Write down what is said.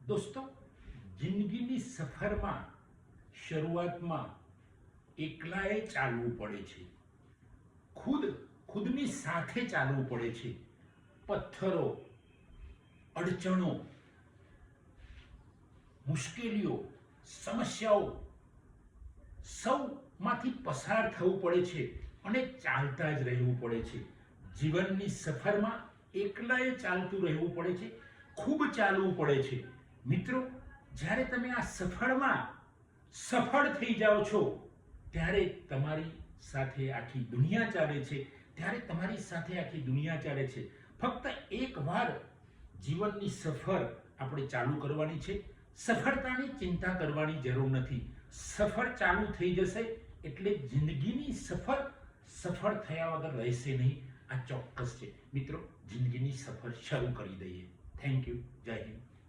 દોસ્તો, જિંદગીની સફરમાં શરૂઆતમાં એકલાએ ચાલવું પડે છે. ખુદની સાથે ચાલવું પડે છે. પથ્થરો, અડચણો, મુશ્કેલીઓ, સમસ્યાઓ સૌમાંથી પસાર થવું પડે છે અને ચાલતા જ રહેવું પડે છે. જીવનની સફરમાં એકલાએ ચાલતું રહેવું પડે છે, ખૂબ ચાલવું પડે છે. મિત્રો, જ્યારે તમે આ સફળ થઈ જાઓ છો ત્યારે તમારી સાથે આખી દુનિયા ચાલે છે. ફક્ત એકવાર જીવનની સફર આપણે ચાલુ કરવાની છે. સફળતાની ચિંતા કરવાની જરૂર નથી. સફર ચાલુ થઈ જશે એટલે જિંદગીની સફર સફળ થયા વગર રહેશે નહીં. આ ચોક્કસ છે. મિત્રો, જિંદગીની સફર શરૂ કરી દઈએ. Thank you. જય હિન્દ.